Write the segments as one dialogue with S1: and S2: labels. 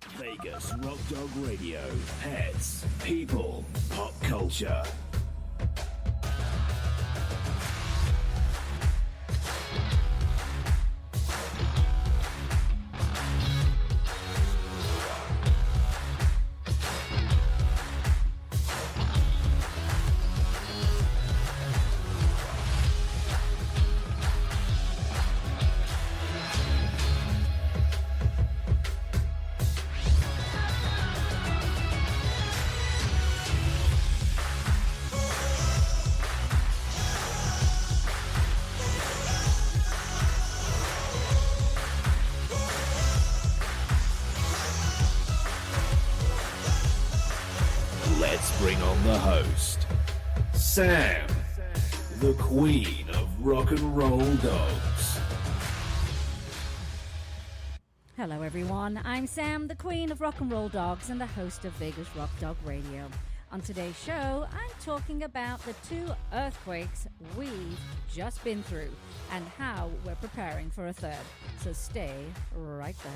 S1: Vegas Rock Dog Radio. Pets, people, pop culture. The host, Sam, the queen of rock and roll dogs.
S2: Hello everyone, I'm Sam, the queen of rock and roll dogs and the host of Vegas Rock Dog Radio. On today's show, I'm talking about the 2 earthquakes we've just been through and how we're preparing for a third. So stay right there.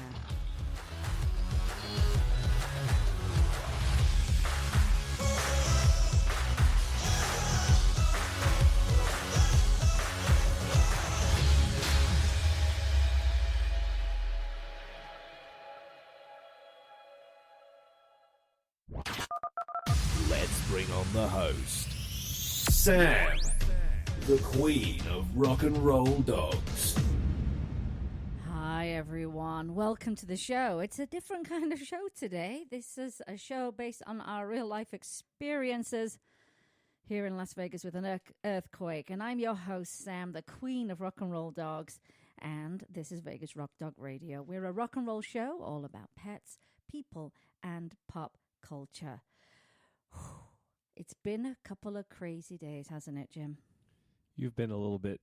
S1: Let's bring on the host, Sam, the queen of rock and roll dogs.
S2: Hi everyone, welcome to the show. It's a different kind of show today. This is a show based on our real life experiences here in Las Vegas with an earthquake. And I'm your host, Sam, the queen of rock and roll dogs. And this is Vegas Rock Dog Radio. We're a rock and roll show all about pets, people, and pop culture. It's been a couple of crazy days, hasn't it, Jim?
S3: You've been a little bit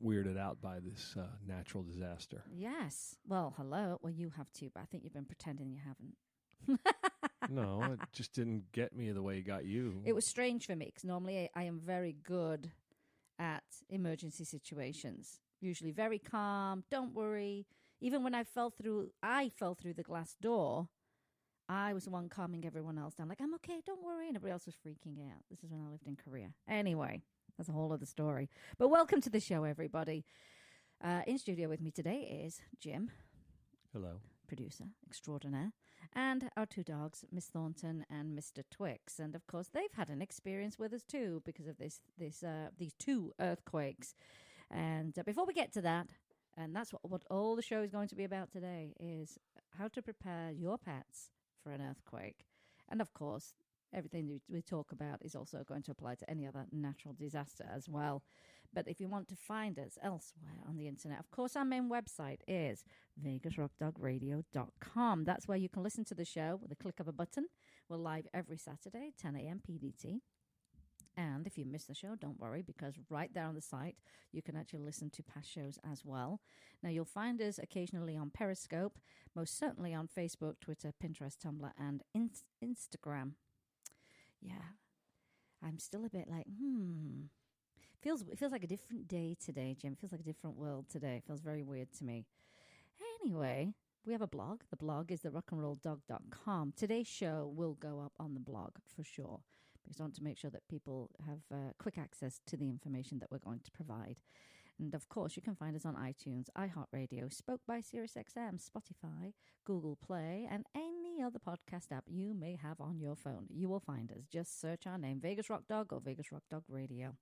S3: weirded out by this natural disaster.
S2: Yes. Well, hello. Well, you have too, but I think you've been pretending you haven't.
S3: No, it just didn't get me the way it got you.
S2: It was strange for me because normally I am very good at emergency situations. Usually very calm, don't worry. Even when I fell through the glass door, I was the one calming everyone else down. Like, I'm okay, don't worry. And everybody else was freaking out. This is when I lived in Korea. Anyway, that's a whole other story. But welcome to the show, everybody. In studio with me today is Jim.
S3: Hello. Producer
S2: extraordinaire. And our 2 dogs, Miss Thornton and Mr. Twix. And, of course, they've had an experience with us, too, because of these 2 earthquakes. And before we get to that, and that's what all the show is going to be about today, is how to prepare your pets for an earthquake. And of course, everything we talk about is also going to apply to any other natural disaster as well. But if you want to find us elsewhere on the internet, of course, our main website is vegasrockdogradio.com. That's where you can listen to the show with a click of a button. We're live every Saturday, 10 a.m. PDT. And if you miss the show, don't worry, because right there on the site, you can actually listen to past shows as well. Now, you'll find us occasionally on Periscope, most certainly on Facebook, Twitter, Pinterest, Tumblr, and Instagram. Yeah, I'm still a bit like, It feels like a different day today, Jim. It feels like a different world today. It feels very weird to me. Anyway, we have a blog. The blog is therockandrolldog.com. Today's show will go up on the blog for sure, because I want to make sure that people have quick access to the information that we're going to provide. And, of course, you can find us on iTunes, iHeartRadio, Spoke by SiriusXM, Spotify, Google Play, and any other podcast app you may have on your phone. You will find us. Just search our name, Vegas Rock Dog or Vegas Rock Dog Radio.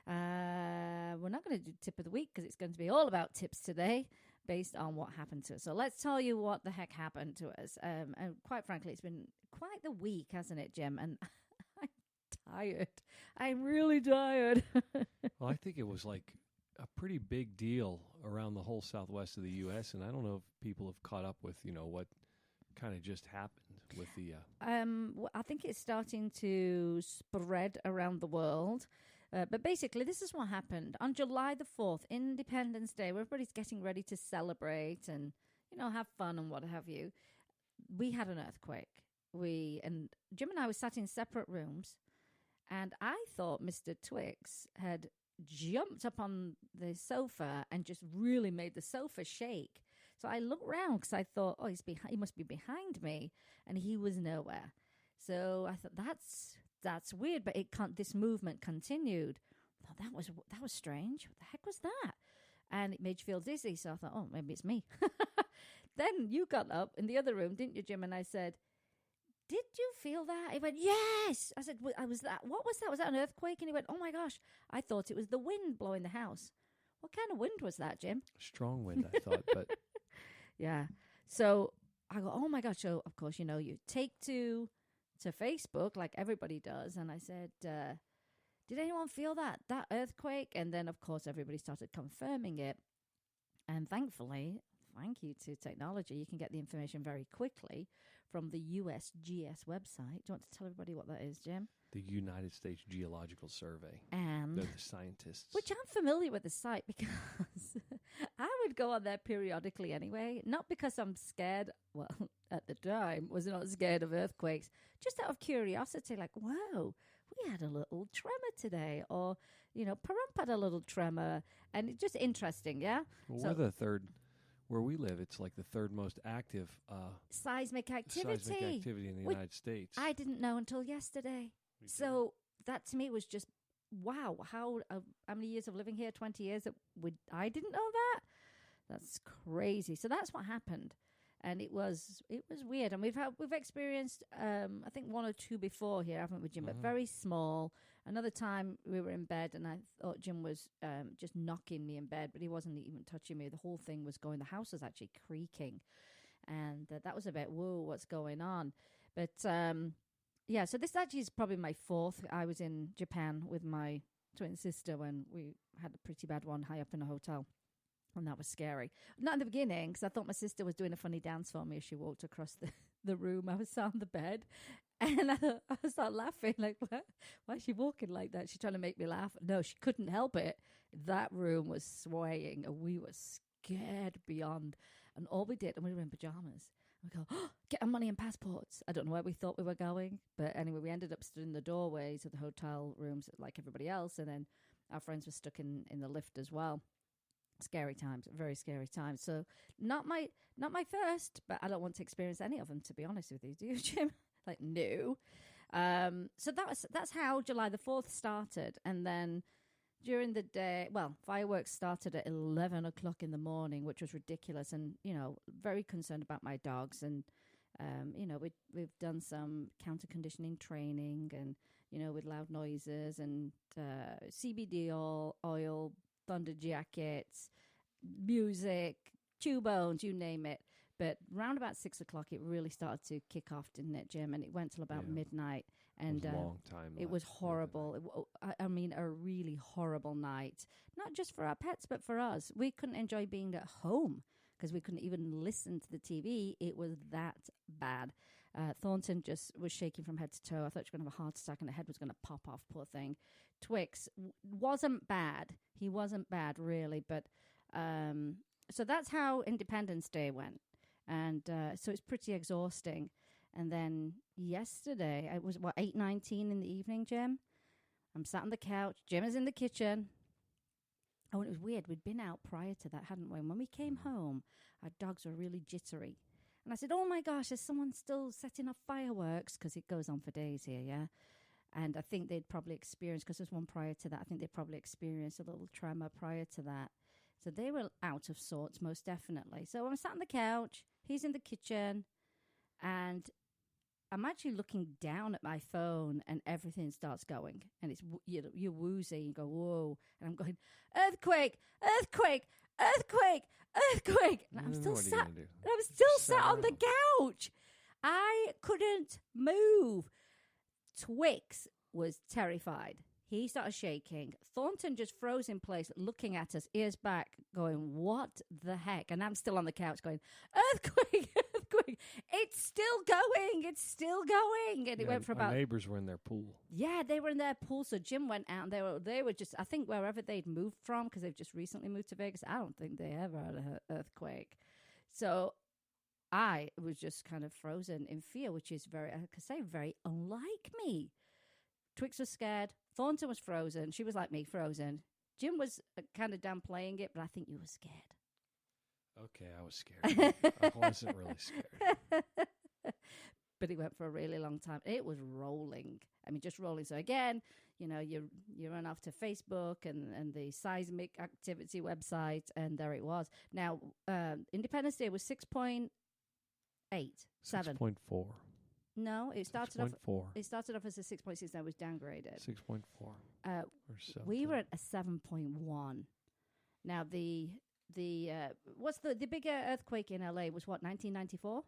S2: We're not going to do tip of the week because it's going to be all about tips today based on what happened to us. So let's tell you what the heck happened to us. And quite frankly, it's been quite the week, hasn't it, Jim? And I'm tired. I'm really tired.
S3: Well, I think it was like a pretty big deal around the whole southwest of the U.S., and I don't know if people have caught up with, what kind of just happened with the...
S2: I think it's starting to spread around the world. But basically, this is what happened. On July the 4th, Independence Day, where everybody's getting ready to celebrate and, have fun and what have you, we had an earthquake. And Jim and I were sat in separate rooms, and I thought Mr. Twix had jumped up on the sofa and just really made the sofa shake. So I looked round because I thought, oh, he must be behind me, and he was nowhere. So I thought that's weird, but this movement continued. I thought that was strange. What the heck was that? And it made you feel dizzy. So I thought, oh, maybe it's me. Then you got up in the other room, didn't you, Jim? And I said, did you feel that? He went, yes. I said, what was that? Was that an earthquake? And he went, oh my gosh, I thought it was the wind blowing the house. What kind of wind was that, Jim?
S3: Strong wind, I thought, but
S2: yeah. So I go, oh my gosh. So of course, you take to Facebook like everybody does. And I said, did anyone feel that earthquake? And then of course everybody started confirming it. And thankfully, thank you to technology, you can get the information very quickly from the USGS website. Do you want to tell everybody what that is, Jim?
S3: the United States Geological Survey.
S2: And
S3: they're the scientists.
S2: which I'm familiar with the site because I would go on there periodically anyway. Not because I'm scared. Well, at the time, was not scared of earthquakes. Just out of curiosity, like, whoa, we had a little tremor today. Or, Pahrump had a little tremor. And it's just interesting, yeah?
S3: Well,
S2: So-
S3: we're the third. Where we live, it's like the third most active
S2: Seismic activity.
S3: seismic activity in the
S2: Which
S3: United States.
S2: I didn't know until yesterday.
S3: Me too.
S2: So that to me was just, wow, how many years of living here? 20 years that I didn't know that? That's crazy. So that's what happened. And it was weird. And we've experienced, I think 1 or 2 before here, haven't we, Jim? But very small. Another time we were in bed and I thought Jim was just knocking me in bed, but he wasn't even touching me. The whole thing was going. The house was actually creaking. And that was a bit, whoa, what's going on? But, yeah, so this actually is probably my 4th. I was in Japan with my twin sister when we had a pretty bad one high up in a hotel. And that was scary. Not in the beginning, because I thought my sister was doing a funny dance for me as she walked across the room. I was sat on the bed, and I started laughing, like, why is she walking like that? She's trying to make me laugh. No, she couldn't help it. That room was swaying, and we were scared beyond. And all we did, and we were in pajamas, we go, oh, get our money and passports. I don't know where we thought we were going. But anyway, we ended up stood in the doorways of the hotel rooms like everybody else, and then our friends were stuck in the lift as well. Scary times, very scary times. So not my first, but I don't want to experience any of them, to be honest with you. Do you, Jim? Like, no. So that's how July the 4th started. And then during the day, well, fireworks started at 11 o'clock in the morning, which was ridiculous. And, very concerned about my dogs. And, we've done some counter conditioning training and, with loud noises and CBD oil, thunder jackets, music, chew bones, you name it. But round about 6 o'clock, it really started to kick off, didn't it, Jim? And it went till about midnight. And
S3: it was a long time.
S2: It was horrible. I mean, a really horrible night. Not just for our pets, but for us. We couldn't enjoy being at home because we couldn't even listen to the TV. It was that bad. Thornton just was shaking from head to toe. I thought she was going to have a heart attack and the head was going to pop off, poor thing. Twix wasn't bad. He wasn't bad, really. But so that's how Independence Day went. And so it's pretty exhausting. And then yesterday, it was, 8:19 in the evening, Jim? I'm sat on the couch. Jim is in the kitchen. Oh, and it was weird. We'd been out prior to that, hadn't we? And when we came home, our dogs were really jittery. And I said, oh, my gosh, is someone still setting off fireworks? Because it goes on for days here, yeah? And I think they'd probably experienced, because there's one prior to that, I think they'd probably experienced a little tremor prior to that. So they were out of sorts, most definitely. So I'm sat on the couch. He's in the kitchen. And I'm actually looking down at my phone and everything starts going. And it's you're woozy. You go, whoa. And I'm going, earthquake, earthquake, earthquake, earthquake. And I'm still sat on the couch. I couldn't move. Twix was terrified. He started shaking. Thornton just froze in place, looking at us, ears back, going, what the heck? And I'm still on the couch going, earthquake, earthquake. It's still going. It's still going. And it went for about...
S3: Our neighbors were in their pool.
S2: Yeah, they were in their pool. So Jim went out and they were just, I think wherever they'd moved from, because they've just recently moved to Vegas, I don't think they ever had an earthquake. So I was just kind of frozen in fear, which is very, I could say, very unlike me. Twix was scared. Thornton was frozen. She was like me, frozen. Jim was kind of downplaying it, but I think you were scared.
S3: Okay, I was scared. I wasn't really scared.
S2: But it went for a really long time. It was rolling. I mean, just rolling. So again, you know, you run off to Facebook and the seismic activity website, and there it was. Now, Independence Day was 6.8, 7.
S3: 6.4.
S2: No, it started off.
S3: 6.4.
S2: It started off as a 6.6, and it was downgraded.
S3: 6.4.
S2: Or we were at a 7.1. Now the what's the bigger earthquake in LA was what, 1994?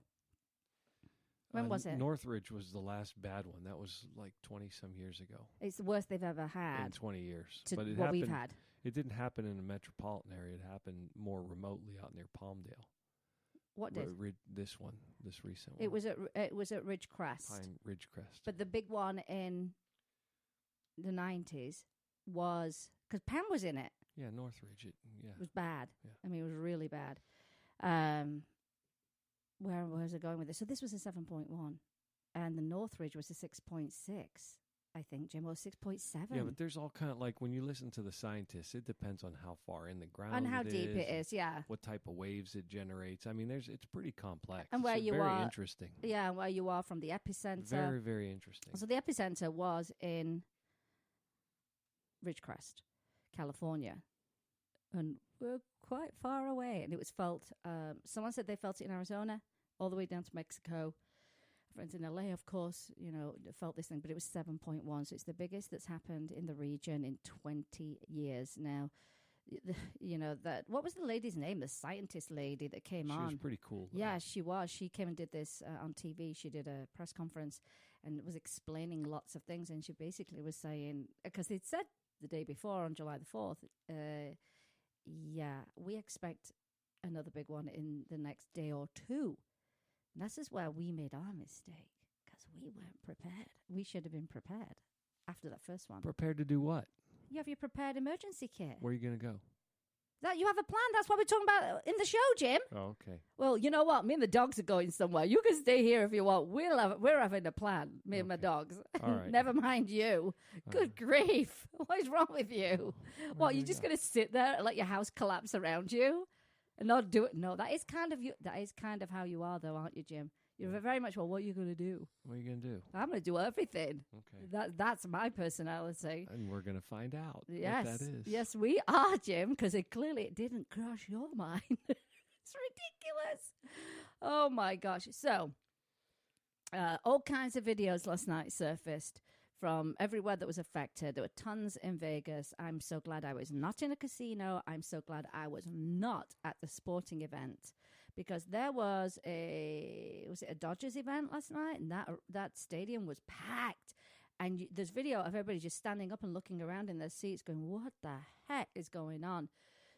S2: When was it?
S3: Northridge was the last bad one. That was like 20-some years ago.
S2: It's the worst they've ever had.
S3: In 20 years.
S2: To
S3: But it
S2: what
S3: happened,
S2: we've had.
S3: It didn't happen in a metropolitan area. It happened more remotely out near Palmdale.
S2: What did?
S3: This recent one.
S2: It was at Ridgecrest.
S3: Ridgecrest.
S2: But the big one in the 90s was, because Pam was in it.
S3: Yeah, Northridge. It
S2: was bad.
S3: Yeah.
S2: I mean, it was really bad. Where was it going with this? So this was a 7.1, and the Northridge was a 6.6. I think, Jim, or 6.7.
S3: Yeah, but there's all kind of, like, when you listen to the scientists, it depends on how far in the ground
S2: and how deep it is. Yeah,
S3: what type of waves it generates. I mean, it's pretty complex.
S2: And where you
S3: very
S2: are,
S3: interesting.
S2: Yeah, where you are from the epicenter.
S3: Very, very interesting.
S2: So the epicenter was in Ridgecrest, California, and we're quite far away. And it was felt. Someone said they felt it in Arizona, all the way down to Mexico. Friends in LA, of course, you know, felt this thing, but it was 7.1, so it's the biggest that's happened in the region in 20 years now. You know, that, what was the lady's name? The scientist lady that came on.
S3: She was pretty cool.
S2: Yeah, she was. She came and did this on TV. She did a press conference and was explaining lots of things, and she basically was saying, because they'd said the day before on July the 4th, yeah, we expect another big one in the next day or two. And this is where we made our mistake, because we weren't prepared. We should have been prepared after that first one.
S3: Prepared to do what?
S2: You have your prepared emergency kit.
S3: Where are you going to go?
S2: That you have a plan. That's what we're talking about in the show, Jim.
S3: Oh, okay.
S2: Well, you know what? Me and the dogs are going somewhere. You can stay here if you want. We're having a plan, me and my dogs.
S3: All right.
S2: Never mind you. Good grief. What is wrong with you? What, you're just going to sit there and let your house collapse around you? And not do it. No, that is kind of you. That is kind of how you are, though, aren't you, Jim? You're very much, well, what are you going to do?
S3: What are you going to do?
S2: I'm going to do everything.
S3: Okay.
S2: That's my personality.
S3: And we're going to find out
S2: Yes.
S3: what that is.
S2: Yes, we are, Jim, because it didn't cross your mind. It's ridiculous. Oh, my gosh. So, all kinds of videos last night surfaced from everywhere that was affected. There were tons in Vegas. I'm so glad I was not in a casino. I'm so glad I was not at the sporting event, because there was a Dodgers event last night, and that stadium was packed. And there's video of everybody just standing up and looking around in their seats going, what the heck is going on?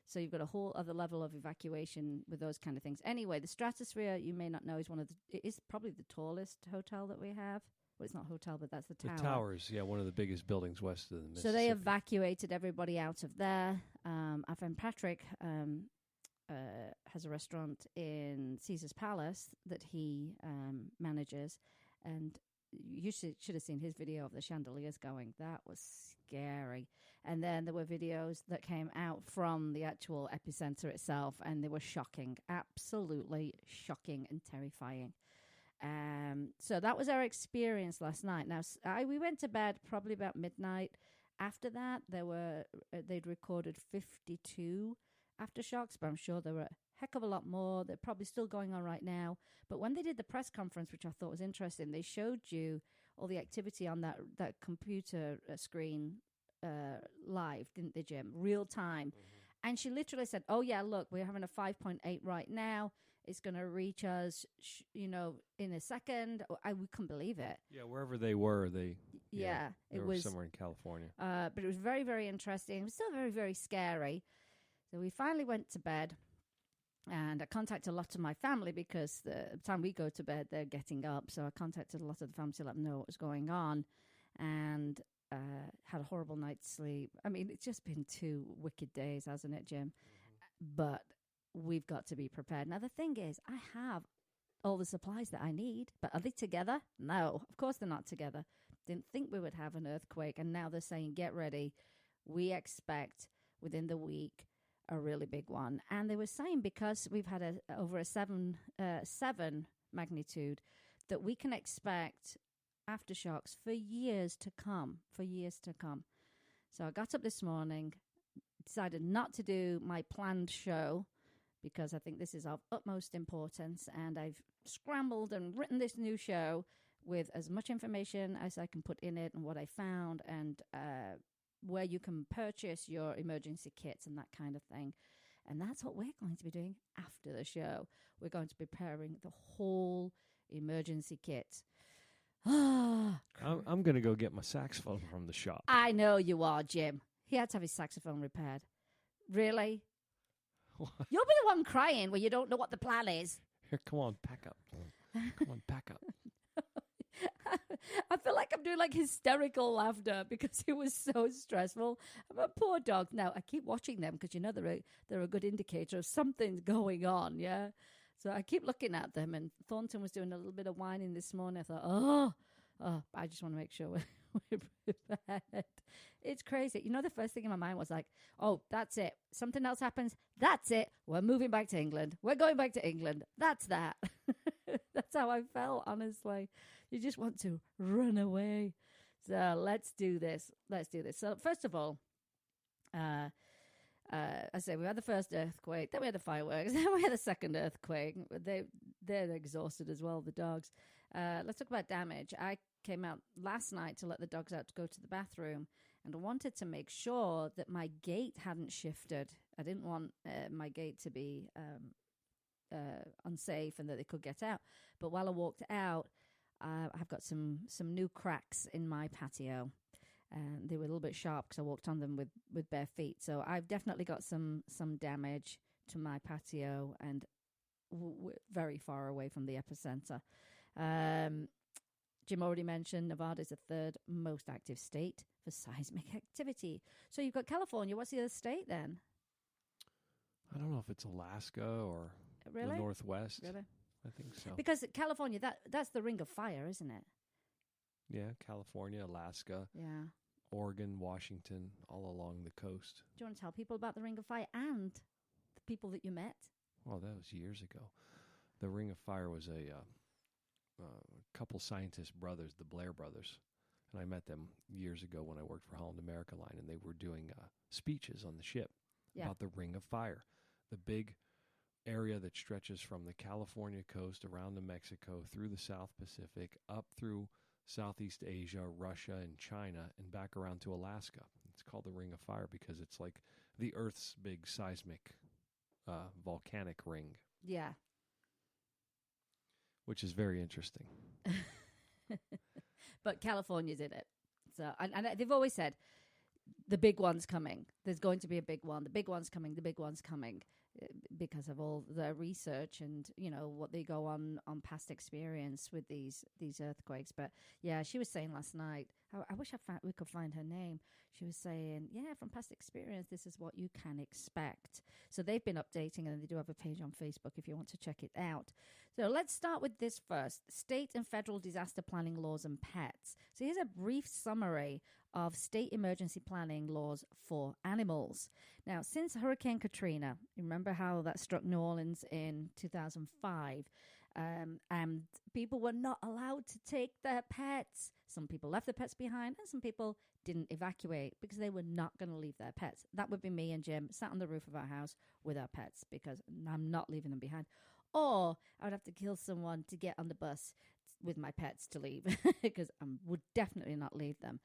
S2: So you've got a whole other level of evacuation with those kind of things. Anyway, the Stratosphere, you may not know, it is probably the tallest hotel that we have. Well, it's not a hotel, but that's the tower.
S3: The towers, yeah, one of the biggest buildings west of the Mississippi.
S2: So they evacuated everybody out of there. Our friend Patrick has a restaurant in Caesar's Palace that he manages, and you should have seen his video of the chandeliers going. That was scary. And then there were videos that came out from the actual epicenter itself, and they were shocking, absolutely shocking and terrifying. So that was our experience last night. Now, we went to bed probably about midnight. After that, they'd recorded 52 aftershocks, but I'm sure there were a heck of a lot more. They're probably still going on right now. But when they did the press conference, which I thought was interesting, they showed you all the activity on that computer screen live, didn't they, Jim? Real time. Mm-hmm. And she literally said, oh, yeah, look, we're having a 5.8 right now. It's going to reach us, in a second. We couldn't believe it.
S3: Yeah, wherever they were, they
S2: it
S3: were
S2: was
S3: somewhere in California.
S2: But it was very, very interesting. It was still very, very scary. So we finally went to bed, and I contacted a lot of my family, because the time we go to bed, they're getting up. So I contacted a lot of the family to let them know what was going on, and had a horrible night's sleep. I mean, it's just been 2 wicked days, hasn't it, Jim? Mm-hmm. But we've got to be prepared. Now, the thing is, I have all the supplies that I need, but are they together? No, of course they're not together. Didn't think we would have an earthquake, and now they're saying, get ready. We expect within the week a really big one. And they were saying because we've had over a seven magnitude that we can expect aftershocks for years to come. So I got up this morning, decided not to do my planned show because I think this is of utmost importance. And I've scrambled and written this new show with as much information as I can put in it and what I found and where you can purchase your emergency kits and that kind of thing. And that's what we're going to be doing after the show. We're going to be preparing the whole emergency kit.
S3: I'm going to go get my saxophone from the shop.
S2: I know you are, Jim. He had to have his saxophone repaired. Really?
S3: What?
S2: You'll be the one crying when you don't know what the plan is.
S3: Here, come on, pack up. Come on, pack up.
S2: I feel like I'm doing like hysterical laughter because it was so stressful. My poor dogs. Now, I keep watching them because, you know, they're a good indicator of something's going on, yeah? So I keep looking at them, and Thornton was doing a little bit of whining this morning. I thought, oh, I just want to make sure we're prepared. It's crazy. You know, the first thing in my mind was like, oh, that's it. Something else happens. That's it. We're moving back to England. We're going back to England. That's that. That's how I felt, honestly. You just want to run away. So let's do this. So first of all, I say we had the first earthquake, then we had the fireworks, then we had the second earthquake. They're exhausted as well, the dogs. Let's talk about damage. I came out last night to let the dogs out to go to the bathroom, and I wanted to make sure that my gate hadn't shifted. I didn't want my gate to be unsafe and that they could get out. But while I walked out, I've got some new cracks in my patio. And they were a little bit sharp because I walked on them with bare feet. So I've definitely got some damage to my patio and very far away from the epicenter. Jim already mentioned Nevada is the third most active state for seismic activity. So you've got California. What's the other state then?
S3: I don't know if it's Alaska or
S2: Really?
S3: the Northwest.
S2: Really?
S3: I think so.
S2: Because California, that's the Ring of Fire, isn't it?
S3: Yeah, California, Alaska,
S2: Yeah.
S3: Oregon, Washington, all along the coast.
S2: Do you want to tell people about the Ring of Fire and the people that you met?
S3: Well, that was years ago. The Ring of Fire was a couple scientist brothers, the Blair brothers, and I met them years ago when I worked for Holland America Line, and they were doing speeches on the ship about the Ring of Fire, the big area that stretches from the California coast around to Mexico, through the South Pacific, up through Southeast Asia, Russia, and China, and back around to Alaska. It's called the Ring of Fire because it's like the Earth's big seismic volcanic ring.
S2: Yeah.
S3: Which is very interesting.
S2: But California's in it. So, and they've always said, the big one's coming. There's going to be a big one. The big one's coming. The big one's coming. Because of all the research and, you know, what they go on past experience with these earthquakes. But, yeah, she was saying last night, I wish we could find her name. She was saying, yeah, from past experience, this is what you can expect. So they've been updating, and they do have a page on Facebook if you want to check it out. So let's start with this first, state and federal disaster planning laws and pets. So here's a brief summary of state emergency planning laws for animals. Now, since Hurricane Katrina, remember how that struck New Orleans in 2005, and people were not allowed to take their pets. Some people left their pets behind, and some people didn't evacuate because they were not going to leave their pets. That would be me and Jim sat on the roof of our house with our pets because I'm not leaving them behind. Or I would have to kill someone to get on the bus with my pets to leave because I would definitely not leave them.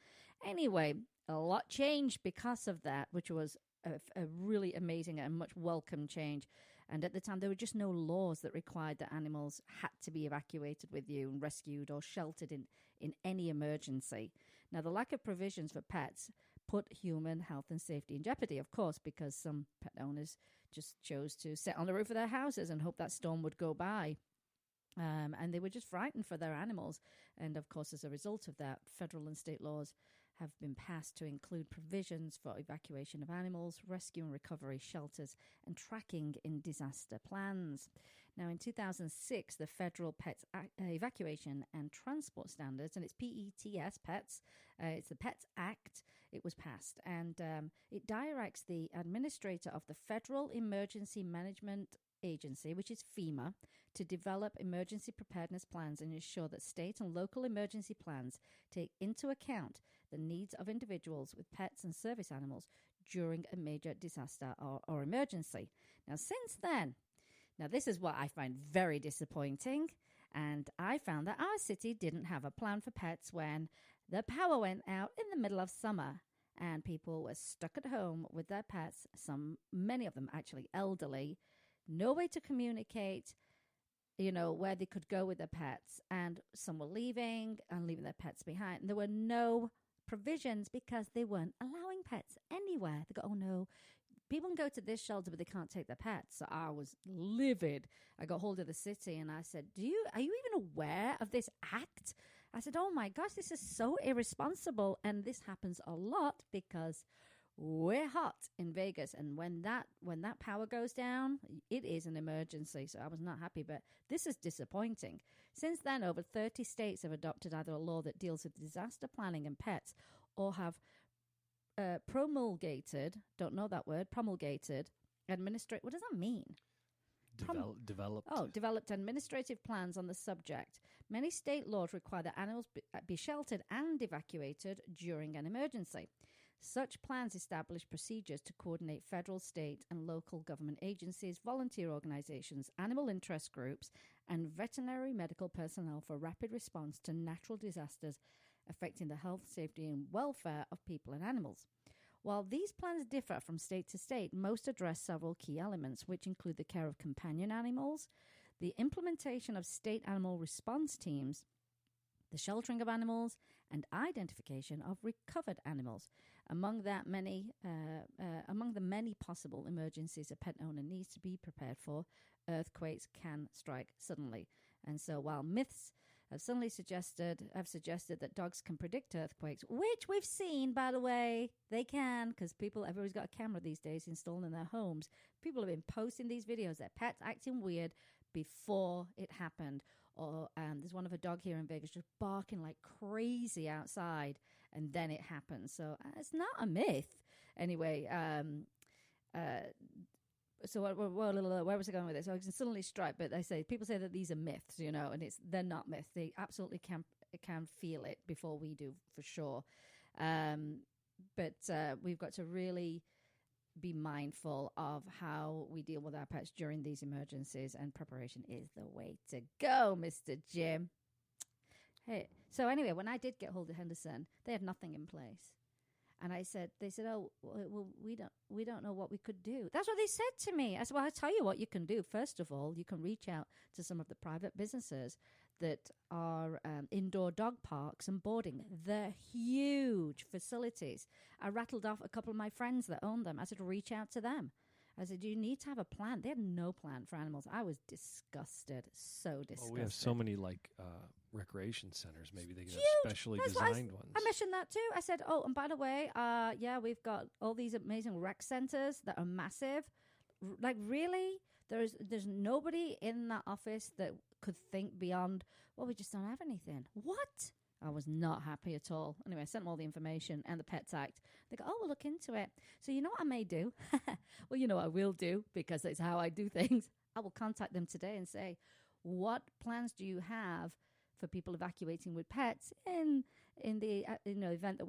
S2: Anyway, a lot changed because of that, which was a really amazing and much welcome change. And at the time, there were just no laws that required that animals had to be evacuated with you and rescued or sheltered in any emergency. Now, the lack of provisions for pets put human health and safety in jeopardy, of course, because some pet owners just chose to sit on the roof of their houses and hope that storm would go by. And they were just frightened for their animals. And, of course, as a result of that, federal and state laws have been passed to include provisions for evacuation of animals, rescue and recovery shelters, and tracking in disaster plans. Now, in 2006, the Federal Pets Evacuation and Transport Standards, and it's PETS, PETS, it's the PETS Act, it was passed. And it directs the administrator of the Federal Emergency Management Agency, which is FEMA, to develop emergency preparedness plans and ensure that state and local emergency plans take into account the needs of individuals with pets and service animals during a major disaster or emergency. Now, since then, now this is what I find very disappointing, and I found that our city didn't have a plan for pets when the power went out in the middle of summer and people were stuck at home with their pets, many of them actually elderly, no way to communicate, where they could go with their pets, and some were leaving their pets behind. And there were no provisions because they weren't allowing pets anywhere. They go, oh no, people can go to this shelter, but they can't take their pets. So I was livid. I got hold of the city and I said, are you even aware of this act? I said, oh my gosh, this is so irresponsible. And this happens a lot because we're hot in Vegas. And when that power goes down, it is an emergency. So I was not happy, but this is disappointing. Since then, over 30 states have adopted either a law that deals with disaster planning and pets or have promulgated, don't know that word, promulgated, what does that mean? Developed administrative plans on the subject. Many state laws require that animals be sheltered and evacuated during an emergency. Such plans establish procedures to coordinate federal, state, and local government agencies, volunteer organizations, animal interest groups, and veterinary medical personnel for rapid response to natural disasters affecting the health, safety, and welfare of people and animals. While these plans differ from state to state, most address several key elements, which include the care of companion animals, the implementation of state animal response teams, the sheltering of animals, and identification of recovered animals. Among the many possible emergencies a pet owner needs to be prepared for, earthquakes can strike suddenly. And so while myths have suggested that dogs can predict earthquakes, which we've seen, by the way, they can, because everybody's got a camera these days installed in their homes. People have been posting these videos, their pets acting weird before it happened. Or there's one of a dog here in Vegas just barking like crazy outside, and then it happens. So it's not a myth. Anyway, so where was I going with this? I was suddenly struck, but people say that these are myths, and they're not myths. They absolutely can feel it before we do, for sure. But we've got to really be mindful of how we deal with our pets during these emergencies, and preparation is the way to go, Mr. Jim. Hey, so anyway, when I did get hold of Henderson, they had nothing in place. And they said, oh, well, we don't know what we could do. That's what they said to me. I said, well, I'll tell you what you can do. First of all, you can reach out to some of the private businesses that are indoor dog parks and boarding. They're huge facilities. I rattled off a couple of my friends that own them. I said, reach out to them. I said, you need to have a plan. They had no plan for animals. I was disgusted, so disgusted.
S3: Well, we have so many recreation centers. Maybe they could have specially designed ones.
S2: I mentioned that too. I said, oh, and by the way, we've got all these amazing rec centers that are massive. Like, really? There's nobody in that office that could think beyond, well, we just don't have anything. What? I was not happy at all. Anyway, I sent them all the information and the Pets Act. They go, oh, we'll look into it. So you know what I may do? Well, you know what I will do, because it's how I do things. I will contact them today and say, what plans do you have for people evacuating with pets in the event that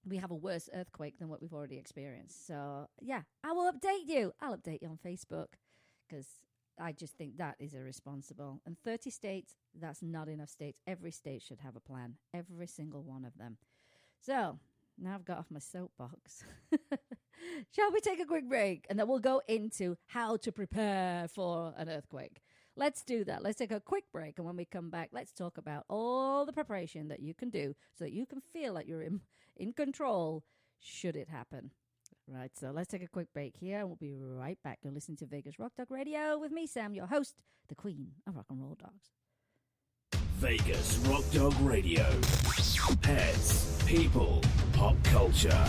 S2: we have a worse earthquake than what we've already experienced? So, yeah, I will update you. I'll update you on Facebook, because I just think that is irresponsible. And 30 states, that's not enough states. Every state should have a plan. Every single one of them. So, now I've got off my soapbox. Shall we take a quick break? And then we'll go into how to prepare for an earthquake. Let's do that. Let's take a quick break. And when we come back, let's talk about all the preparation that you can do so that you can feel like you're in control should it happen. Right, so let's take a quick break here, and we'll be right back. You're listening to Vegas Rock Dog Radio with me, Sam, your host, the queen of rock and roll dogs.
S1: Vegas Rock Dog Radio. Pets, people, pop culture.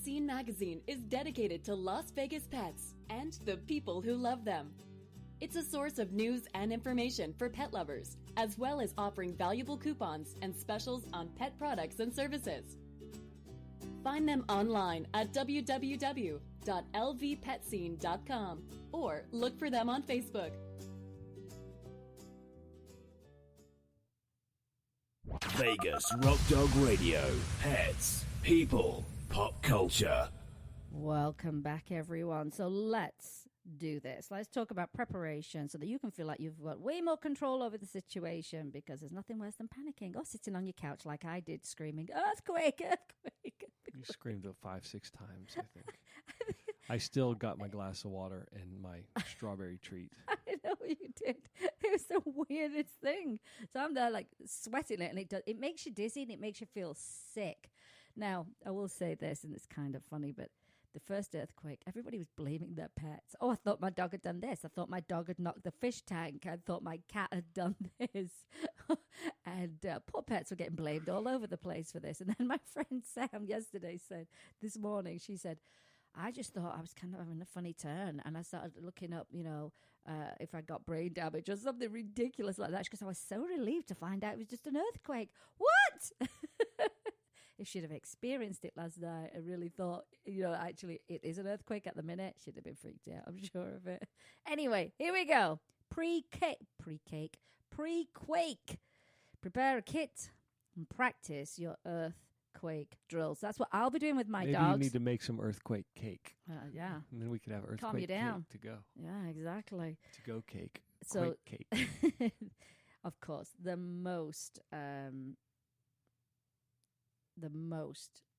S4: Scene magazine is dedicated to Las Vegas pets and the people who love them. It's a source of news and information for pet lovers, as well as offering valuable coupons and specials on pet products and services. Find them online at www.lvpetscene.com or look for them on Facebook.
S1: Vegas Rock Dog Radio. Pets, people, pop culture.
S2: Welcome back, everyone. So let's do this. Let's talk about preparation so that you can feel like you've got way more control over the situation, because there's nothing worse than panicking or sitting on your couch like I did, screaming, "Earthquake, earthquake."
S3: You screamed it 5-6 times, I think. I still got my glass of water and my strawberry treat.
S2: I know you did. It was the weirdest thing. So I'm there like sweating it, and it makes you dizzy and it makes you feel sick. Now, I will say this, and it's kind of funny, but the first earthquake, everybody was blaming their pets. Oh, I thought my dog had done this. I thought my dog had knocked the fish tank. I thought my cat had done this. And poor pets were getting blamed all over the place for this. And then my friend Sam this morning, she said, I just thought I was kind of having a funny turn. And I started looking up, if I got brain damage or something ridiculous like that, because I was so relieved to find out it was just an earthquake. What? If she'd have experienced it last night and really thought, actually it is an earthquake at the minute, she'd have been freaked out, I'm sure of it. Anyway, here we go. Pre-quake. Prepare a kit and practice your earthquake drills. That's what I'll be doing with my dogs.
S3: Maybe you need to make some earthquake cake.
S2: Yeah.
S3: And then we could have earthquake
S2: Calm you down.
S3: cake to go.
S2: Yeah, exactly.
S3: To go cake.
S2: So,
S3: Quake cake.
S2: of course, the most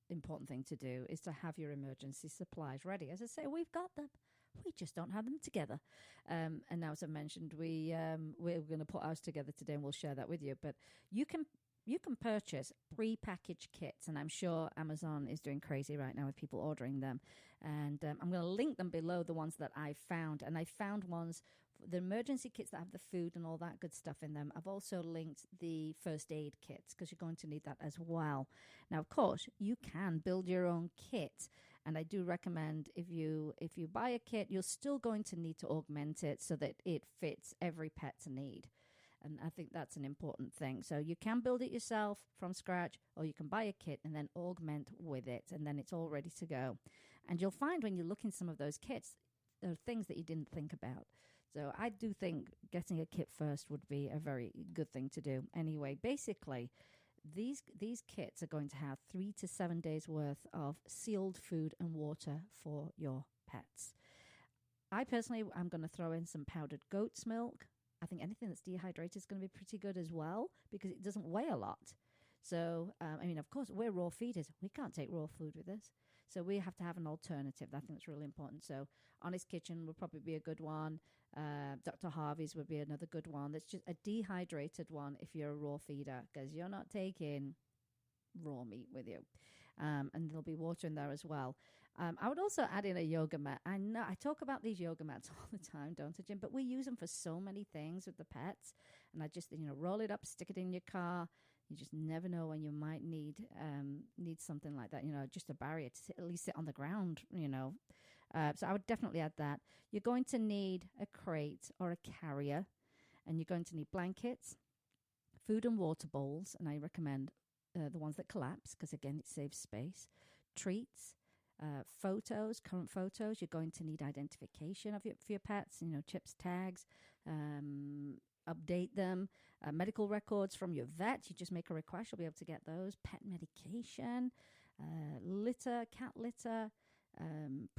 S2: important thing to do is to have your emergency supplies ready. As I say, we've got them. We just don't have them together. And now, as I mentioned, we're going to put ours together today, and we'll share that with you. But you can purchase pre-packaged kits, and I'm sure Amazon is doing crazy right now with people ordering them. And I'm going to link them below, the ones that I found. And I found ones, the emergency kits that have the food and all that good stuff in them. I've also linked the first aid kits, because you're going to need that as well. Now, of course, you can build your own kit. And I do recommend if you buy a kit, you're still going to need to augment it so that it fits every pet's need. And I think that's an important thing. So you can build it yourself from scratch, or you can buy a kit and then augment with it, and then it's all ready to go. And you'll find when you look in some of those kits, there are things that you didn't think about. So I do think getting a kit first would be a very good thing to do. Anyway, basically, these kits are going to have 3 to 7 days worth of sealed food and water for your pets. I personally, I'm going to throw in some powdered goat's milk. I think anything that's dehydrated is going to be pretty good as well, because it doesn't weigh a lot. So, of course, we're raw feeders. We can't take raw food with us. So we have to have an alternative. I think that's really important. So Honest Kitchen would probably be a good one. Dr. Harvey's would be another good one. That's just a dehydrated one if you're a raw feeder, because you're not taking raw meat with you. And there'll be water in there as well. I would also add in a yoga mat. I know I talk about these yoga mats all the time, don't I, Jim? But we use them for so many things with the pets. And I just, roll it up, stick it in your car. You just never know when you might need something like that, just a barrier to at least sit on the ground, So I would definitely add that. You're going to need a crate or a carrier, and you're going to need blankets, food and water bowls, and I recommend the ones that collapse, because, again, it saves space, treats, photos, current photos. You're going to need identification for your pets, chips, tags, update them, medical records from your vet. You just make a request, you'll be able to get those. Pet medication, litter, cat litter,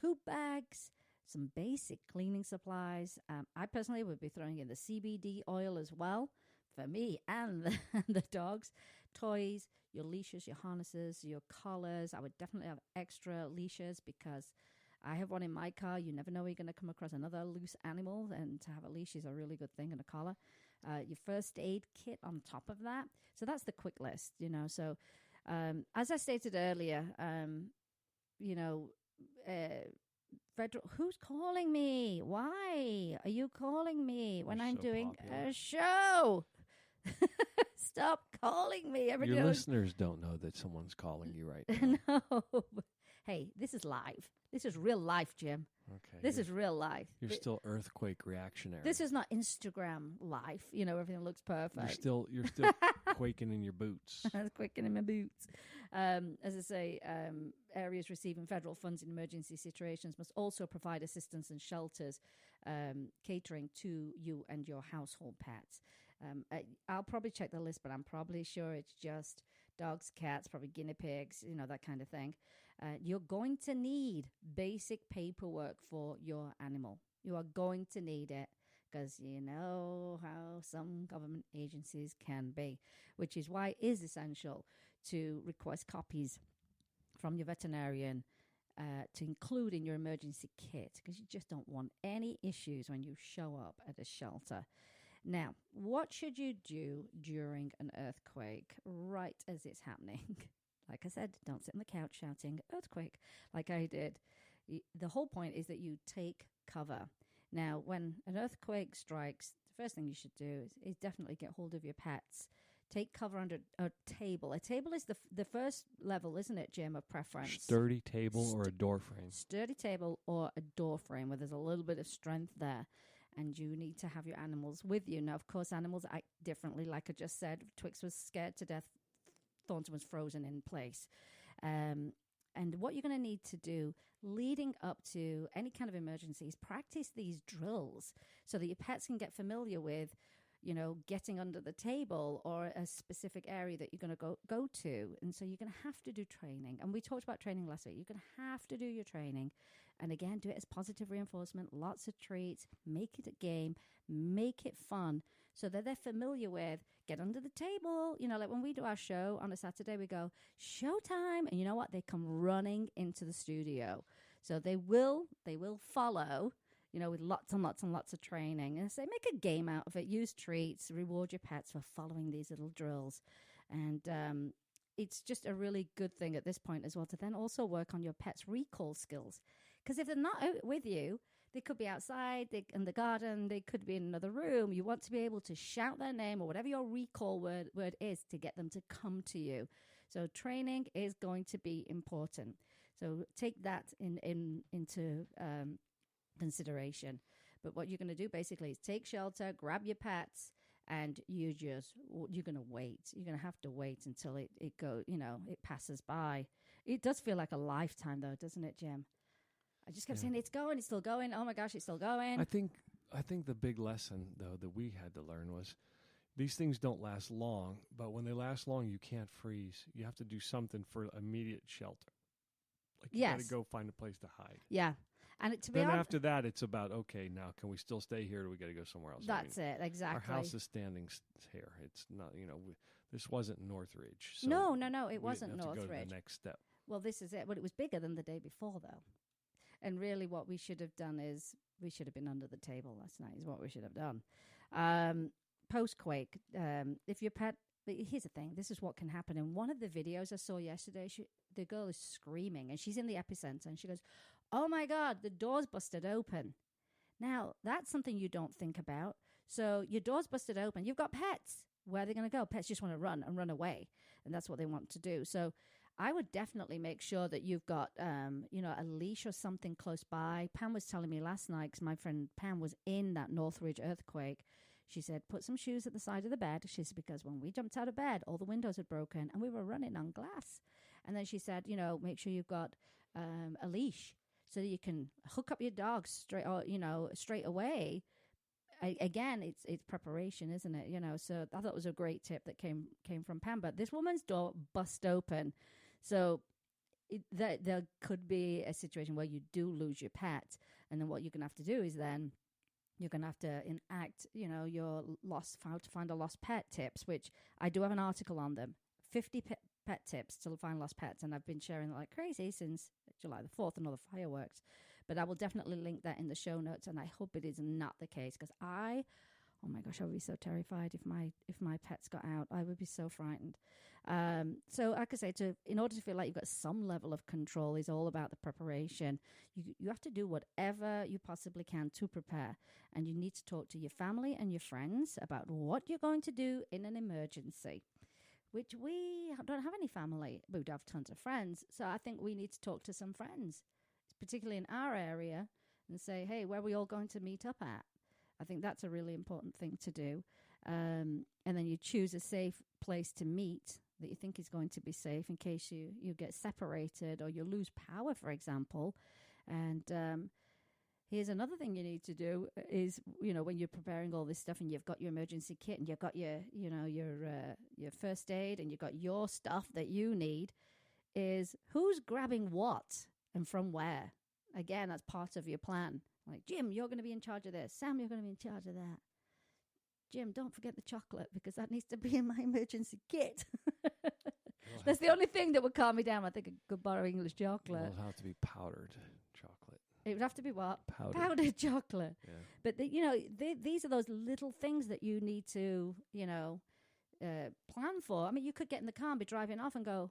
S2: poop bags, some basic cleaning supplies. I personally would be throwing in the CBD oil as well for me and the dogs. Toys, your leashes, your harnesses, your collars. I would definitely have extra leashes, because I have one in my car. You never know when you're going to come across another loose animal, and to have a leash is a really good thing, and a collar. Your first aid kit on top of that. So that's the quick list, So as I stated earlier, Federal, who's calling me? Why are you calling me when I'm doing a show? Stop calling me.
S3: Your listeners don't know that someone's calling you right now.
S2: No. Hey, this is live. This is real life, Jim.
S3: Okay.
S2: This is real life.
S3: You're still earthquake reactionary.
S2: This is not Instagram life. Everything looks perfect.
S3: You're still quaking in your boots.
S2: I was quaking in my boots. As I say, areas receiving federal funds in emergency situations must also provide assistance and shelters catering to you and your household pets. I'll probably check the list, but I'm probably sure it's just dogs, cats, probably guinea pigs, that kind of thing. You're going to need basic paperwork for your animal. You are going to need it because you know how some government agencies can be, which is why it is essential to request copies from your veterinarian to include in your emergency kit, because you just don't want any issues when you show up at a shelter. Now, what should you do during an earthquake right as it's happening? Like I said, don't sit on the couch shouting earthquake like I did. The whole point is that you take cover. Now, when an earthquake strikes, the first thing you should do is definitely get hold of your pets. Take cover under a table. A table is the first level, isn't it, Jim, of preference?
S3: Sturdy table or a door frame?
S2: Sturdy table or a door frame where there's a little bit of strength there. And you need to have your animals with you. Now, of course, animals act differently. Like I just said, Twix was scared to death. Thornton was frozen in place. And what you're going to need to do leading up to any kind of emergency is practice these drills so that your pets can get familiar with, getting under the table or a specific area that you're going to go to. And so you're going to have to do training. And we talked about training last week. You're going to have to do your training. And again, do it as positive reinforcement, lots of treats, make it a game, make it fun so that they're familiar with, get under the table. Like when we do our show on a Saturday, we go, showtime. And you know what? They come running into the studio. So they will follow, with lots and lots and lots of training. And so make a game out of it. Use treats, reward your pets for following these little drills. And it's just a really good thing at this point as well to then also work on your pet's recall skills. Because if they're not out with you, they could be outside in the garden, they could be in another room. You want to be able to shout their name or whatever your recall word is to get them to come to you. So training is going to be important. So take that into consideration. But what you're going to do basically is take shelter, grab your pets, and you're going to wait. You're going to have to wait until it passes by. It does feel like a lifetime though, doesn't it, Jim? I just kept saying, it's still going. Oh my gosh, it's still going.
S3: I think the big lesson though that we had to learn was these things don't last long, but when they last long, you can't freeze. You have to do something for immediate shelter. Like you got to go find a place to hide.
S2: Yeah. And to be
S3: then
S2: honest,
S3: after that, it's about, okay, now can we still stay here or do we got to go somewhere else?
S2: That's it, exactly.
S3: Our house is standing here. It's not, this wasn't Northridge. So
S2: no, it wasn't
S3: Northridge.
S2: Northridge.
S3: Go to the next step.
S2: Well, this is it. Well, it was bigger than the day before, though. And really what we should have done is we should have been under the table last night is what we should have done. Post-quake, if your pet... Here's the thing. This is what can happen. In one of the videos I saw yesterday, the girl is screaming, and she's in the epicenter, and she goes, oh, my God, the door's busted open. Now, that's something you don't think about. So your door's busted open. You've got pets. Where are they going to go? Pets just want to run and run away, and that's what they want to do. So I would definitely make sure that you've got, a leash or something close by. Pam was telling me last night, because my friend Pam was in that Northridge earthquake. She said, put some shoes at the side of the bed. She said, because when we jumped out of bed, all the windows had broken and we were running on glass. And then she said, make sure you've got a leash so that you can hook up your dog straight away. Again, it's preparation, isn't it? So I thought it was a great tip that came from Pam. But this woman's door bust open. So there could be a situation where you do lose your pet. And then what you're going to have to do is then you're going to have to enact, your how to find a lost pet tips, which I do have an article on them. 50 pet tips to find lost pets. And I've been sharing that like crazy since July the 4th and all the fireworks. But I will definitely link that in the show notes. And I hope it is not the case because oh my gosh, I would be so terrified if my pets got out. I would be so frightened. So like I say, in order to feel like you've got some level of control is all about the preparation. You have to do whatever you possibly can to prepare. And you need to talk to your family and your friends about what you're going to do in an emergency. which we don't have any family. We would have tons of friends. So I think we need to talk to some friends, particularly in our area, and say, hey, where are we all going to meet up at? I think that's a really important thing to do. And then you choose a safe place to meet that you think is going to be safe in case you get separated or you lose power, for example. And here's another thing you need to do is, when you're preparing all this stuff and you've got your emergency kit and you've got your first aid and you've got your stuff that you need, is who's grabbing what and from where? Again, that's part of your plan. Like, Jim, you're going to be in charge of this. Sam, you're going to be in charge of that. Jim, don't forget the chocolate because that needs to be in my emergency kit. That's the only thing that would calm me down. I think I could borrow English chocolate.
S3: It'll have to be powdered chocolate.
S2: It would have to be what?
S3: Powdered
S2: chocolate.
S3: Yeah.
S2: But, these are those little things that you need to, plan for. I mean, you could get in the car and be driving off and go,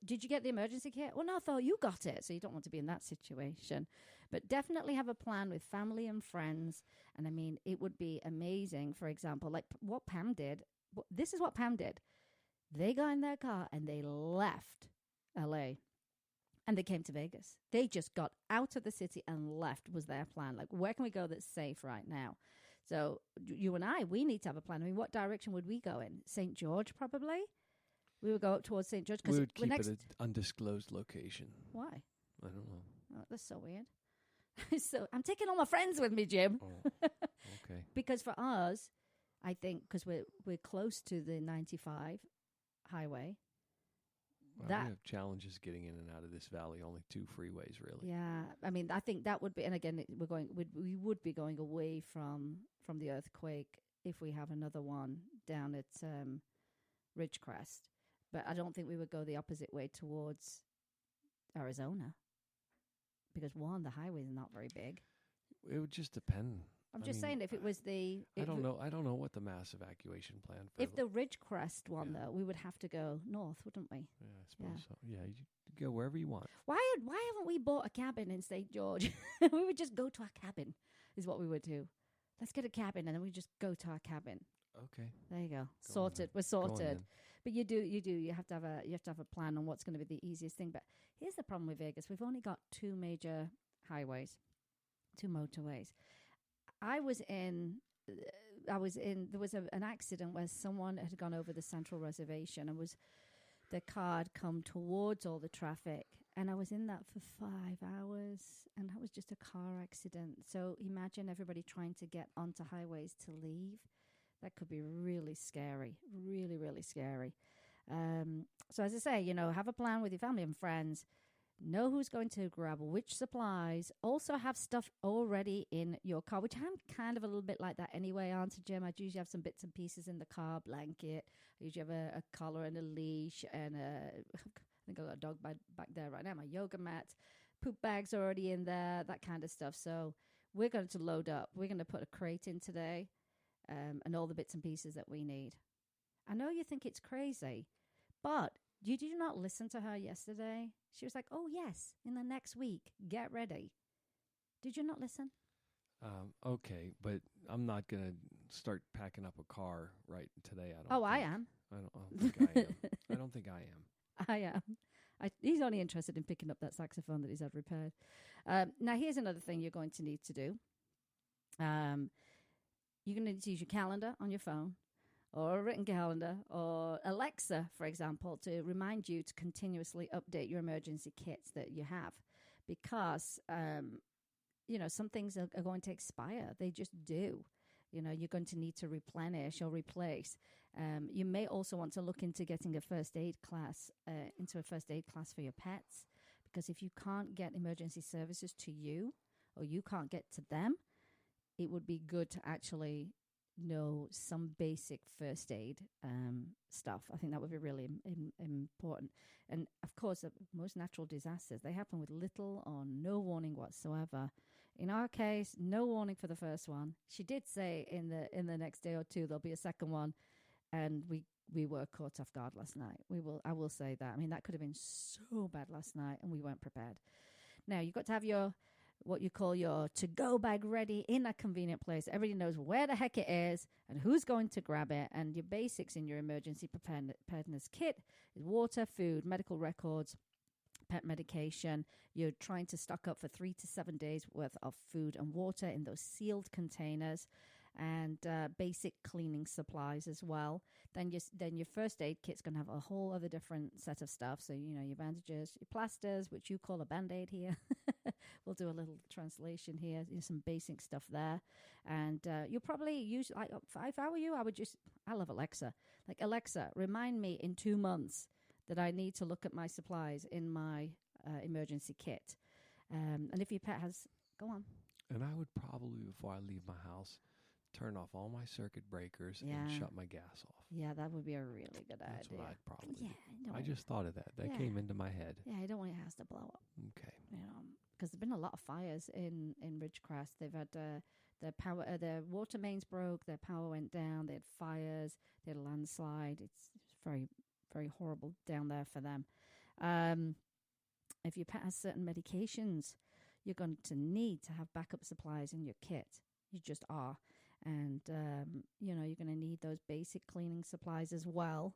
S2: did you get the emergency kit? Well, no, I thought you got it. So you don't want to be in that situation. But definitely have a plan with family and friends. And I mean, it would be amazing, for example, like what Pam did. This is what Pam did. They got in their car and they left LA and they came to Vegas. They just got out of the city and left was their plan. Like, where can we go that's safe right now? So you and I, we need to have a plan. I mean, what direction would we go in? St. George, probably? We would go up towards St. George.
S3: We would keep it an undisclosed location.
S2: Why?
S3: I don't know.
S2: Oh, that's so weird. So I'm taking all my friends with me, Jim.
S3: Oh, okay.
S2: Because for us, I think because we're close to the 95 highway.
S3: Well, we have challenges getting in and out of this valley. Only 2 freeways, really.
S2: Yeah, I mean, I think that would be, and again, we would be going away from the earthquake if we have another one down at Ridgecrest. But I don't think we would go the opposite way towards Arizona because one, the highway is not very big.
S3: It would just depend.
S2: I'm just saying if it was
S3: I don't know. I don't know what the mass evacuation plan for.
S2: If the Ridgecrest one though, we would have to go north, wouldn't we?
S3: Yeah, I suppose so. Yeah, you go wherever you want.
S2: Why haven't we bought a cabin in St. George? We would just go to our cabin. Is what we would do. Let's get a cabin and then we just go to our cabin.
S3: Okay.
S2: There you go. Sorted. We're sorted. But you have to have a plan on what's going to be the easiest thing. But here's the problem with Vegas. We've only got 2 major highways, 2 motorways. There was an accident where someone had gone over the central reservation and the car had come towards all the traffic. And I was in that for 5 hours and that was just a car accident. So imagine everybody trying to get onto highways to leave. That could be really scary, really, really scary. So as I say, have a plan with your family and friends. Know who's going to grab which supplies. Also have stuff already in your car, which I'm kind of a little bit like that anyway, aren't I, Jim? I usually have some bits and pieces in the car, blanket. I usually have a collar and a leash and I think I've got a dog back there right now, my yoga mat. Poop bags are already in there, that kind of stuff. So we're going to load up. We're going to put a crate in today. And all the bits and pieces that we need. I know you think it's crazy, but did you not listen to her yesterday? She was like, oh, yes, in the next week, get ready. Did you not listen?
S3: Okay, but I'm not going to start packing up a car right today.
S2: I am.
S3: I don't think I am. I don't think I am.
S2: I am. He's only interested in picking up that saxophone that he's had repaired. Now, here's another thing you're going to need to do. You're going to need to use your calendar on your phone or a written calendar or Alexa, for example, to remind you to continuously update your emergency kits that you have because, some things are going to expire. They just do. You're going to need to replenish or replace. You may also want to look into getting a first aid class, for your pets because if you can't get emergency services to you or you can't get to them, it would be good to actually know some basic first aid stuff. I think that would be really important. And, of course, most natural disasters, they happen with little or no warning whatsoever. In our case, no warning for the first one. She did say in the next day or 2 there'll be a second one, and we were caught off guard last night. I will say that. I mean, that could have been so bad last night, and we weren't prepared. Now, you've got to have what you call your to-go bag ready in a convenient place. Everybody knows where the heck it is and who's going to grab it. And your basics in your emergency preparedness kit is water, food, medical records, pet medication. You're trying to stock up for 3 to 7 days worth of food and water in those sealed containers, and basic cleaning supplies as well. Then your first aid kit's going to have a whole other different set of stuff. So, your bandages, your plasters, which you call a Band-Aid here. We'll do a little translation here. Some basic stuff there. And you'll probably use, if I were you, I love Alexa. Like, Alexa, remind me in 2 months that I need to look at my supplies in my emergency kit. And if your pet has, go on.
S3: And I would probably, before I leave my house, turn off all my circuit breakers and shut my gas off.
S2: Yeah, that would be a really good idea.
S3: That's what I'd probably do.
S2: Yeah,
S3: I just thought of that. That came into my head.
S2: Yeah, I don't want your house to blow up.
S3: Okay.
S2: Because there's been a lot of fires in Ridgecrest. They've had their water mains broke, their power went down, they had fires, they had a landslide. It's very, very horrible down there for them. If your pet has certain medications, you're going to need to have backup supplies in your kit. You just are. And, you're going to need those basic cleaning supplies as well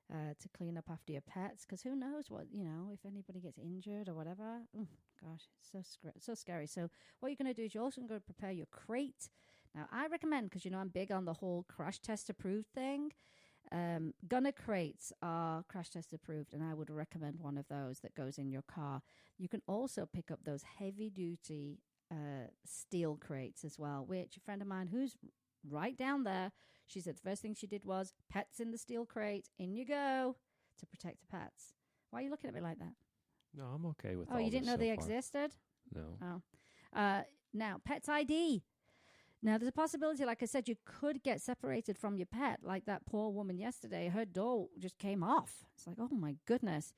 S2: to clean up after your pets. Because who knows what, if anybody gets injured or whatever. Gosh, it's so scary. So what you're going to do is you're also going to prepare your crate. Now, I recommend, because, I'm big on the whole crash test approved thing. Gunner crates are crash test approved, and I would recommend one of those that goes in your car. You can also pick up those heavy duty steel crates as well, which a friend of mine who's right down there, she said the first thing she did was pets in the steel crate, in you go, to protect the pets. Why are you looking at me like that?
S3: No, I'm okay with
S2: Oh, you didn't know they existed?
S3: No.
S2: Oh. Now, Pets ID. Now, there's a possibility, like I said, you could get separated from your pet, like that poor woman yesterday. Her door just came off. It's like, oh, my goodness.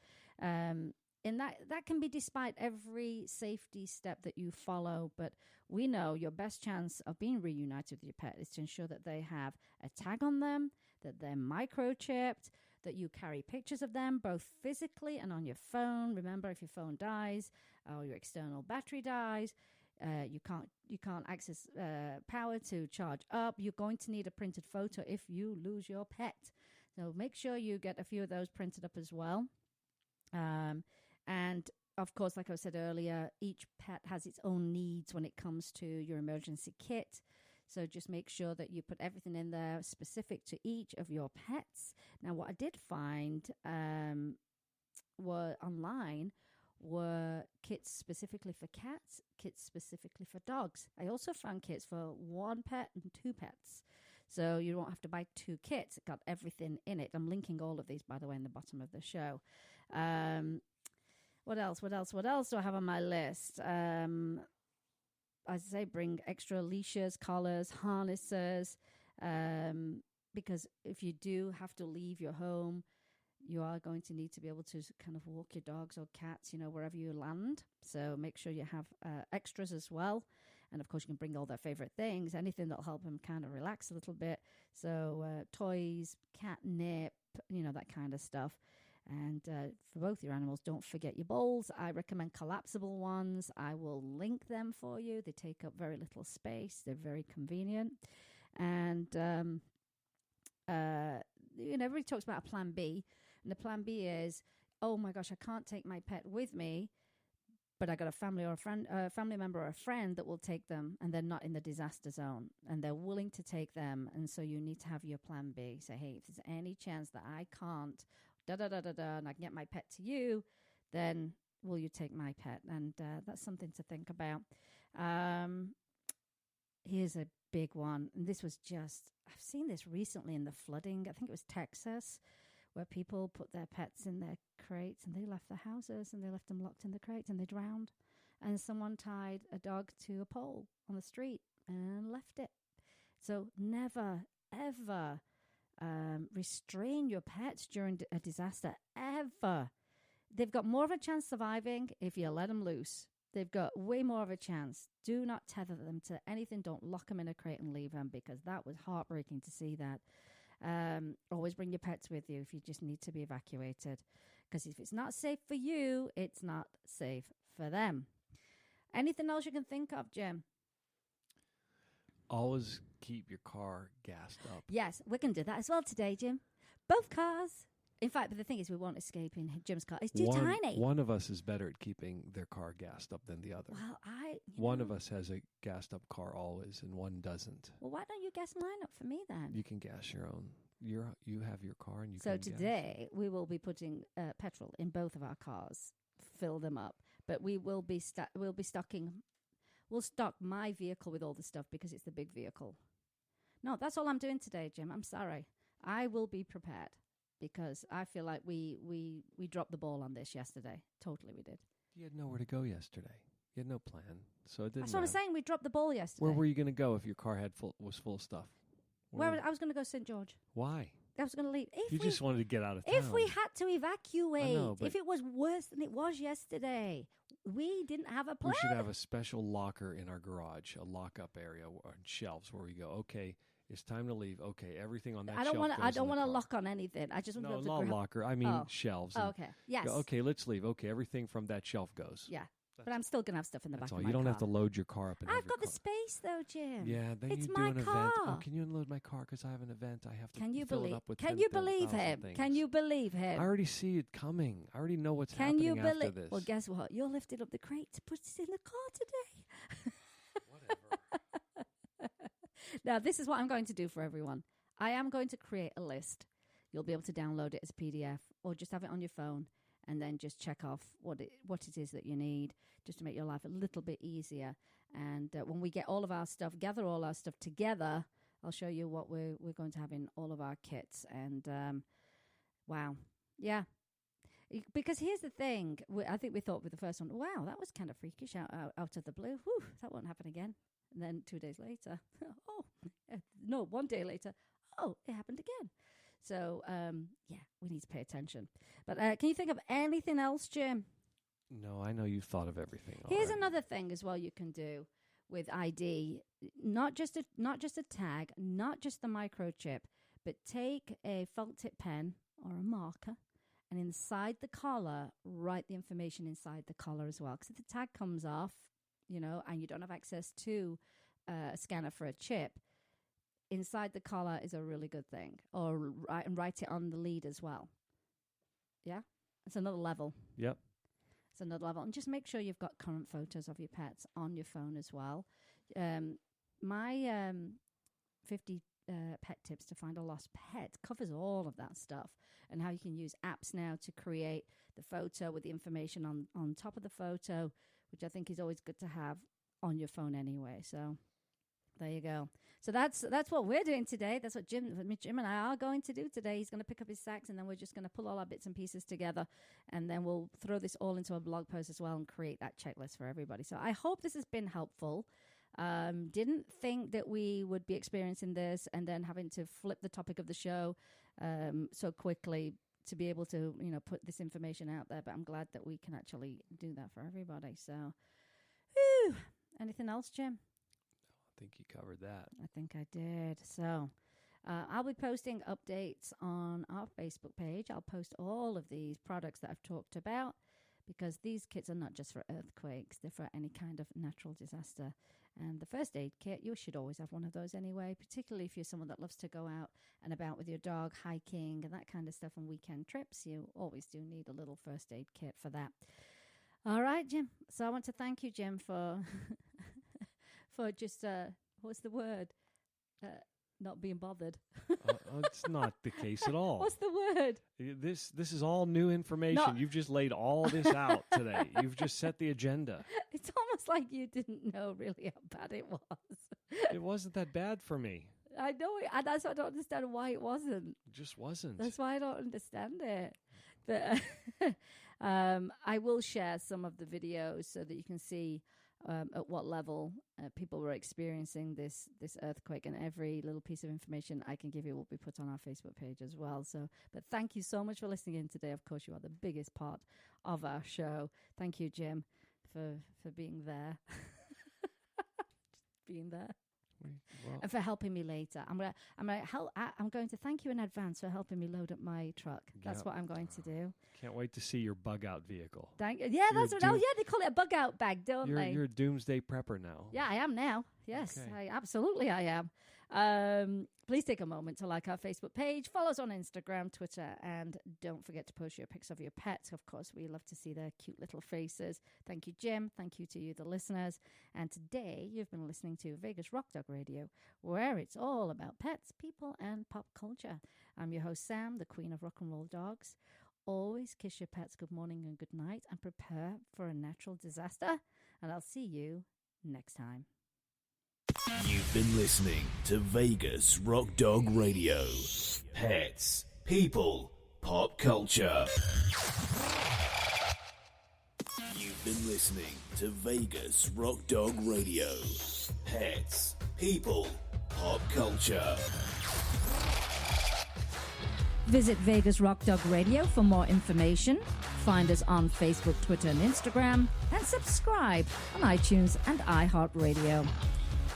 S2: And that can be despite every safety step that you follow. But we know your best chance of being reunited with your pet is to ensure that they have a tag on them, that they're microchipped, that you carry pictures of them, both physically and on your phone. Remember, if your phone dies or your external battery dies, you can't access power to charge up. You're going to need a printed photo if you lose your pet. So make sure you get a few of those printed up as well. And of course, like I said earlier, each pet has its own needs when it comes to your emergency kit. So just make sure that you put everything in there specific to each of your pets. Now, what I did find were online were kits specifically for cats, kits specifically for dogs. I also found kits for 1 pet and 2 pets. So you won't have to buy 2 kits. It got everything in it. I'm linking all of these, by the way, in the bottom of the show. What else do I have on my list? As I say, bring extra leashes, collars, harnesses, because if you do have to leave your home, you are going to need to be able to kind of walk your dogs or cats, wherever you land. So make sure you have extras as well. And, of course, you can bring all their favorite things, anything that'll help them kind of relax a little bit. So toys, catnip, that kind of stuff. And for both your animals, don't forget your bowls. I recommend collapsible ones. I will link them for you. They take up very little space. They're very convenient. And, everybody talks about a plan B. And the plan B is, oh, my gosh, I can't take my pet with me, but I got a family member or a friend that will take them, and they're not in the disaster zone, and they're willing to take them. And so you need to have your plan B. Say, hey, if there's any chance that I can't, and I can get my pet to you, then will you take my pet? And that's something to think about. Here's a big one. And this was I've seen this recently in the flooding. I think it was Texas, where people put their pets in their crates and they left the houses and they left them locked in the crates and they drowned. And someone tied a dog to a pole on the street and left it. So never, ever restrain your pets during a disaster, ever. They've got more of a chance surviving if you let them loose. They've got way more of a chance. Do not tether them to anything. Don't lock them in a crate and leave them, because that was heartbreaking to see that. Always bring your pets with you if you just need to be evacuated, because if it's not safe for you, it's not safe for them. Anything else you can think of, Jim?
S3: Always keep your car gassed up.
S2: Yes, we're going to do that as well today, Jim. Both cars. In fact, but the thing is, we won't escape in Jim's car. It's too tiny.
S3: One of us is better at keeping their car gassed up than the other.
S2: Well,
S3: One of us has a gassed up car always, and one doesn't.
S2: Well, why don't you gas mine up for me then?
S3: You can gas your own. You have your car, and you.
S2: So
S3: can
S2: today we will be putting petrol in both of our cars, fill them up. But we will be stocking. We'll stock my vehicle with all the stuff because it's the big vehicle. No, that's all I'm doing today, Jim. I'm sorry. I will be prepared. Because I feel like we dropped the ball on this yesterday. Totally, we did.
S3: You had nowhere to go yesterday. You had no plan, so it didn't.
S2: That's what I'm saying. We dropped the ball yesterday.
S3: Where were you going to go if your car was full of stuff?
S2: I was going to go St. George.
S3: Why?
S2: I was going to leave.
S3: You just wanted to get out of town.
S2: If we had to evacuate,
S3: I know,
S2: if it was worse than it was yesterday, we didn't have a plan.
S3: We should have a special locker in our garage, a lock-up area, or shelves where we go. Okay. It's time to leave. Okay, everything on that shelf goes
S2: I don't
S3: want
S2: to lock on anything. I just want to be able to
S3: not locker. I mean shelves.
S2: Oh, okay. Yes.
S3: Go, okay, let's leave. Okay, everything from that shelf goes.
S2: Yeah. But I'm still going to have stuff in the back of my car.
S3: You don't have to load your car up.
S2: I've got the space, though, Jim.
S3: Yeah, then
S2: it's
S3: you
S2: my
S3: do an
S2: car.
S3: event. Oh, can you unload my car because I have an event? I have to fill it up with
S2: Can you believe him?
S3: things.
S2: Can you believe him?
S3: I already see it coming. I already know what's happening after this.
S2: Well, guess what? You're lifting up the crate to put it in the car today.
S3: Whatever.
S2: Now, this is what I'm going to do for everyone. I am going to create a list. You'll be able to download it as a PDF or just have it on your phone and then just check off what it is that you need just to make your life a little bit easier. And when we get all of our stuff, gather all our stuff together, I'll show you what we're going to have in all of our kits. And wow. Yeah. Because here's the thing. I think we thought with the first one, wow, that was kind of freakish out of the blue. Whew, that won't happen again. And then 2 days later, 1 day later, it happened again. So, yeah, we need to pay attention. But can you think of anything else, Jim?
S3: No, I know you've thought of everything.
S2: Here's
S3: already.
S2: another thing as well you can do with ID. Not just a tag, not just the microchip, but take a felt tip pen or a marker and inside the collar, write the information inside the collar as well. Because if the tag comes off, and you don't have access to a scanner for a chip, inside the collar is a really good thing. Or write it on the lead as well. Yeah? It's another level.
S3: Yep.
S2: It's another level. And just make sure you've got current photos of your pets on your phone as well. My 50 pet tips to find a lost pet covers all of that stuff and how you can use apps now to create the photo with the information on top of the photo, which I think is always good to have on your phone anyway. So there you go. So that's what we're doing today. That's what Jim and I are going to do today. He's going to pick up his sacks, and then we're just going to pull all our bits and pieces together, and then we'll throw this all into a blog post as well and create that checklist for everybody. So I hope this has been helpful. Didn't think that we would be experiencing this and then having to flip the topic of the show so quickly to be able to, put this information out there. But I'm glad that we can actually do that for everybody. So, whew. Anything else, Jim?
S3: I think you covered that.
S2: I think I did. So I'll be posting updates on our Facebook page. I'll post all of these products that I've talked about because these kits are not just for earthquakes. They're for any kind of natural disaster. And the first aid kit, you should always have one of those anyway, particularly if you're someone that loves to go out and about with your dog, hiking and that kind of stuff on weekend trips. You always do need a little first aid kit for that. All right, Jim. So I want to thank you, Jim, for for just, what's the word? Not being bothered.
S3: It's not the case at all.
S2: What's the word?
S3: This is all new information.
S2: No.
S3: You've just laid all this out today. You've just set the agenda.
S2: It's almost like you didn't know really how bad it was.
S3: It wasn't that bad for me.
S2: I know it, and that's why I don't understand why it wasn't.
S3: It just wasn't.
S2: That's why I don't understand it. But I will share some of the videos so that you can see at what level people were experiencing this earthquake, and every little piece of information I can give you will be put on our Facebook page as well. So, but thank you so much for listening in today. Of course, you are the biggest part of our show. Thank you, Jim, for being there. Just being there.
S3: Well,
S2: and for helping me later. I'm going to thank you in advance for helping me load up my truck. That's
S3: Yep.
S2: what I'm going to do.
S3: can't wait to see your bug out vehicle.
S2: Yeah,
S3: You're
S2: that's
S3: a
S2: what. Oh,
S3: doom-
S2: yeah, they call it a bug out bag, don't they?
S3: You're a doomsday prepper now.
S2: Yeah, I am now. Yes,
S3: Okay.
S2: I am. Please take a moment to like our Facebook page, follow us on Instagram, Twitter, and don't forget to post your pics of your pets. Of course, we love to see their cute little faces. Thank you, Jim. Thank you to you, the listeners. And today, you've been listening to Vegas Rock Dog Radio, where it's all about pets, people, and pop culture. I'm your host, Sam, the queen of rock and roll dogs. Always kiss your pets good morning and good night and prepare for a natural disaster. And I'll see you next time.
S1: You've been listening to Vegas Rock Dog Radio. Pets, people, pop culture. You've been listening to Vegas Rock Dog Radio. Pets, people, pop culture.
S2: Visit Vegas Rock Dog Radio for more information. Find us on Facebook, Twitter, and Instagram. And subscribe on iTunes and iHeartRadio.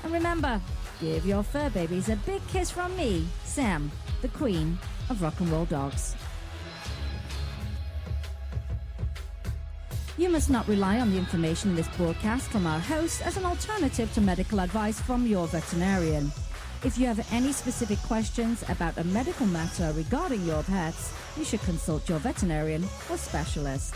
S2: And remember, give your fur babies a big kiss from me, Sam, the queen of rock and roll dogs. You must not rely on the information in this broadcast from our host as an alternative to medical advice from your veterinarian. If you have any specific questions about a medical matter regarding your pets, you should consult your veterinarian or specialist.